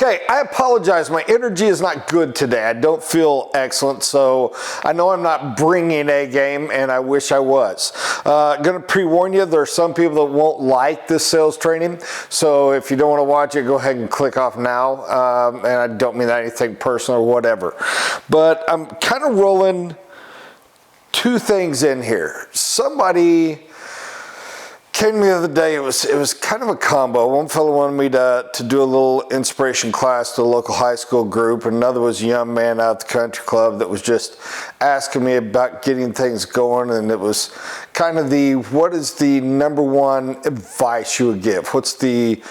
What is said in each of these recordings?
Okay, I apologize. My energy is not good today. I don't feel excellent, so I know I'm not bringing a game, and I wish I was. Going to pre-warn you, there are some people that won't like this sales training, so if you don't want to watch it, go ahead and click off now, and I don't mean that anything personal or whatever. But I'm kind of rolling two things in here. Somebody came to me the other day. It was kind of a combo. One fellow wanted me to do a little inspiration class to a local high school group. Another was a young man out at the country club that was just asking me about getting things going. And it was kind of what is the number one advice you would give? What's the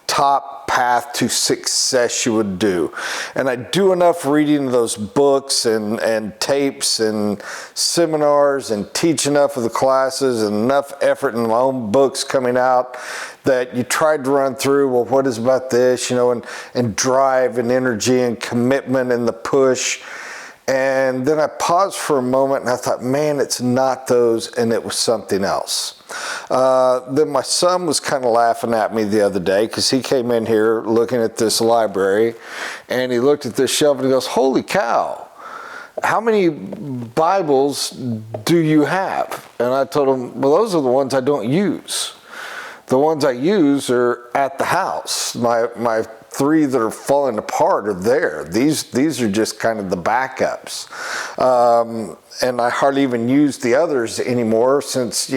top path to success you would do? And I do enough reading those books and tapes and seminars and teach enough of the classes and enough effort in my own books coming out that you tried to run through, well, what is about this, and drive and energy and commitment and the push. And then I paused for a moment and I thought, man, it's not those, and it was something else. Then my son was kind of laughing at me the other day because he came in here looking at this library and he looked at this shelf and he goes, holy cow, how many Bibles do you have? And I told him, well, those are the ones I don't use. The ones I use are at the house. My three that are falling apart are there. These are just kind of the backups. And I hardly even use the others anymore since,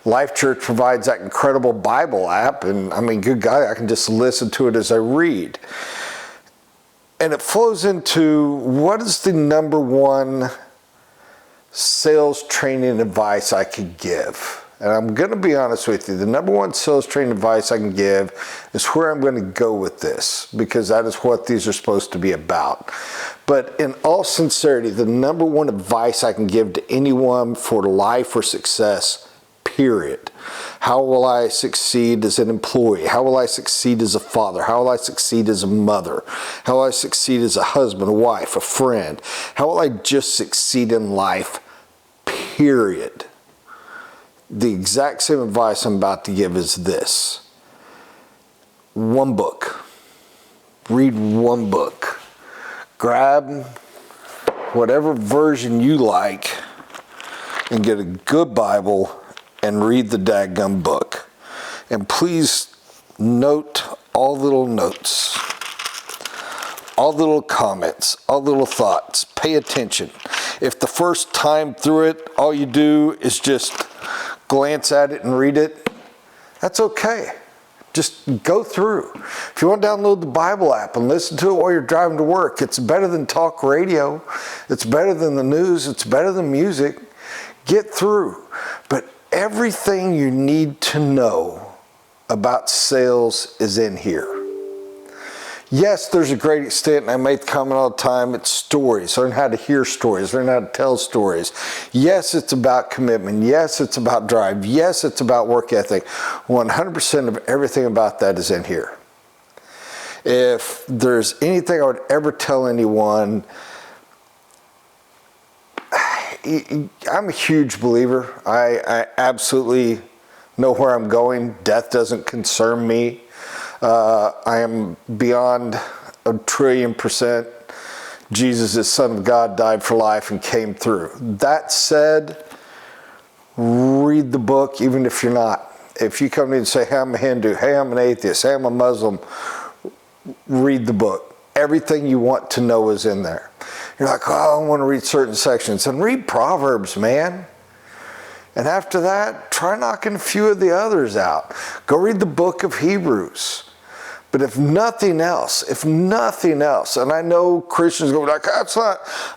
Life Church provides that incredible Bible app. And I mean, good God, I can just listen to it as I read. And it flows into what is the number one sales training advice I could give? And I'm going to be honest with you, the number one sales training advice I can give is where I'm going to go with this, because that is what these are supposed to be about. But in all sincerity, the number one advice I can give to anyone for life or success, period. How will I succeed as an employee? How will I succeed as a father? How will I succeed as a mother? How will I succeed as a husband, a wife, a friend? How will I just succeed in life, period? The exact same advice I'm about to give is this. One book. Read one book. Grab whatever version you like and get a good Bible and read the dadgum book. And please note all little notes, all little comments, all little thoughts. Pay attention. If the first time through it, all you do is just glance at it and read it, that's okay. Just go through. If you want to download the Bible app and listen to it while you're driving to work, it's better than talk radio. It's better than the news. It's better than music. Get through. But everything you need to know about sales is in here. Yes, there's a great extent, and I make the comment all the time, it's stories. Learn how to hear stories. Learn how to tell stories. Yes, it's about commitment. Yes, it's about drive. Yes, it's about work ethic. 100% of everything about that is in here. If there's anything I would ever tell anyone, I'm a huge believer. I absolutely know where I'm going. Death doesn't concern me. I am beyond 1,000,000,000,000%. Jesus, the Son of God, died for life and came through. That said, read the book even if you're not. If you come to me and say, hey, I'm a Hindu, hey, I'm an atheist, hey, I'm a Muslim, read the book. Everything you want to know is in there. You're like, oh, I want to read certain sections. And read Proverbs, man. And after that, try knocking a few of the others out. Go read the book of Hebrews. But if nothing else, and I know Christians go like,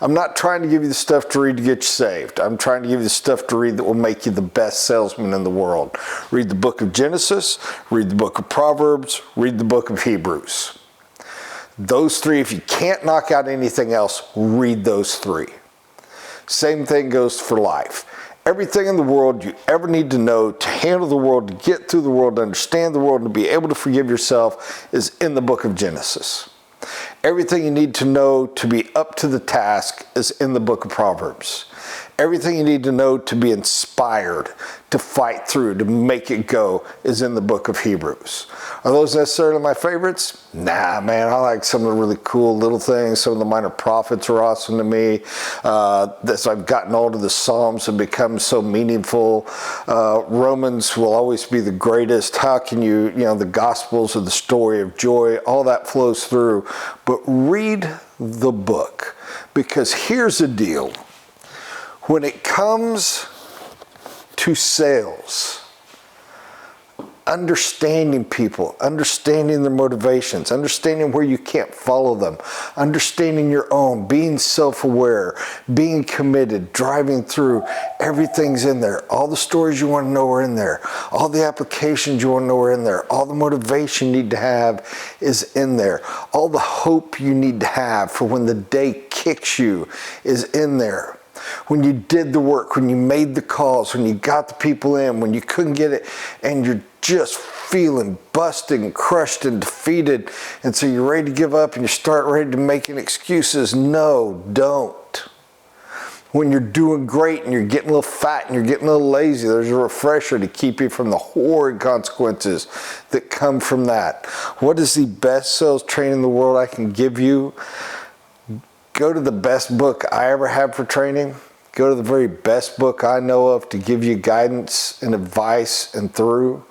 I'm not trying to give you the stuff to read to get you saved. I'm trying to give you the stuff to read that will make you the best salesman in the world. Read the book of Genesis, read the book of Proverbs, read the book of Hebrews. Those three, if you can't knock out anything else, read those three. Same thing goes for life. Everything in the world you ever need to know to handle the world, to get through the world, to understand the world, and to be able to forgive yourself is in the book of Genesis. Everything you need to know to be up to the task is in the book of Proverbs. Everything you need to know to be inspired, to fight through, to make it go is in the book of Hebrews. Are those necessarily my favorites? Nah, man, I like some of the really cool little things. Some of the minor prophets are awesome to me. As I've gotten older, the Psalms have become so meaningful. Romans will always be the greatest. How can you know, the Gospels are the story of joy. All that flows through. But read the book, because here's the deal. When it comes to sales, understanding people, understanding their motivations, understanding where you can't follow them, understanding your own, being self-aware, being committed, driving through, everything's in there. All the stories you want to know are in there. All the applications you want to know are in there. All the motivation you need to have is in there. All the hope you need to have for when the day kicks you is in there. When you did the work, when you made the calls, when you got the people in, when you couldn't get it, and you're just feeling busted and crushed and defeated, and so you're ready to give up and you start ready to making excuses. No, don't. When you're doing great and you're getting a little fat and you're getting a little lazy, there's a refresher to keep you from the horrid consequences that come from that. What is the best sales training in the world I can give you? Go to the best book I ever had for training. Go to the very best book I know of to give you guidance and advice and through.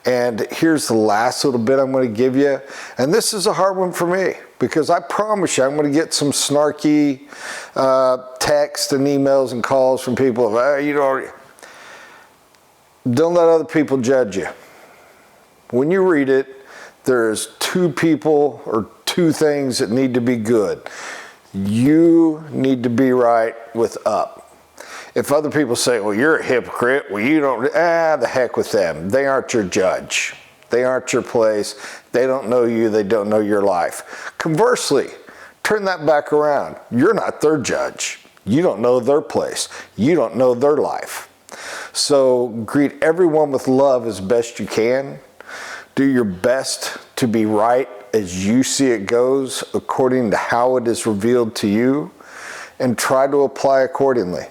And here's the last little bit I'm going to give you. And this is a hard one for me, because I promise you I'm going to get some snarky texts and emails and calls from people. Don't let other people judge you. When you read it, there's two people or two things that need to be good. You need to be right with up. If other people say, well, you're a hypocrite, well, you don't, the heck with them. They aren't your judge. They aren't your place. They don't know you. They don't know your life. Conversely, turn that back around. You're not their judge. You don't know their place. You don't know their life. So greet everyone with love as best you can. Do your best to be right as you see it goes, according to how it is revealed to you, and try to apply accordingly.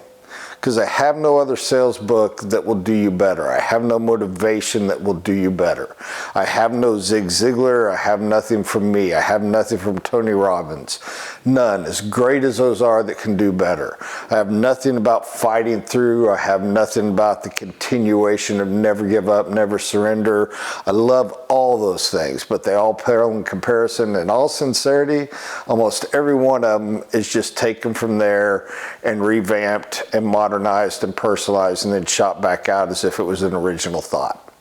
Because I have no other sales book that will do you better. I have no motivation that will do you better. I have no Zig Ziglar. I have nothing from me. I have nothing from Tony Robbins. None, as great as those are, that can do better. I have nothing about fighting through. I have nothing about the continuation of never give up, never surrender. I love all those things, but they all pale in comparison. In all sincerity, almost every one of them is just taken from there and revamped and modernized and personalized and then shot back out as if it was an original thought.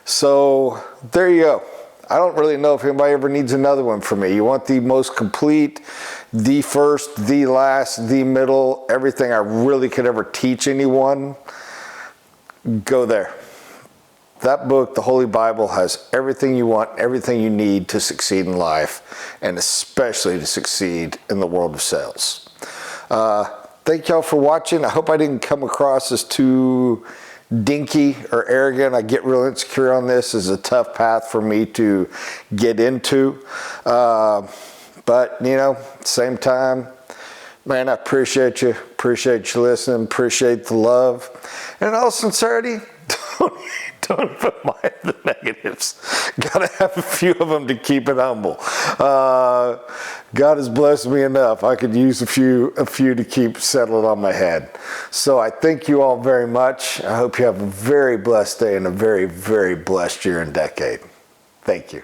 So there you go. I don't really know if anybody ever needs another one from me. You want the most complete, the first, the last, the middle, everything I really could ever teach anyone, go there. That book, the Holy Bible, has everything you want, everything you need to succeed in life, and especially to succeed in the world of sales. Thank y'all for watching. I hope I didn't come across as too dinky or arrogant. I get real insecure on this. It's a tough path for me to get into. But, you know, same time, man, I appreciate you. Appreciate you listening. Appreciate the love. And in all sincerity, don't put the negatives. Gotta have a few of them to keep it humble. God has blessed me enough. I could use a few to keep settled on my head. So I thank you all very much. I hope you have a very blessed day and a very, very blessed year and decade. Thank you.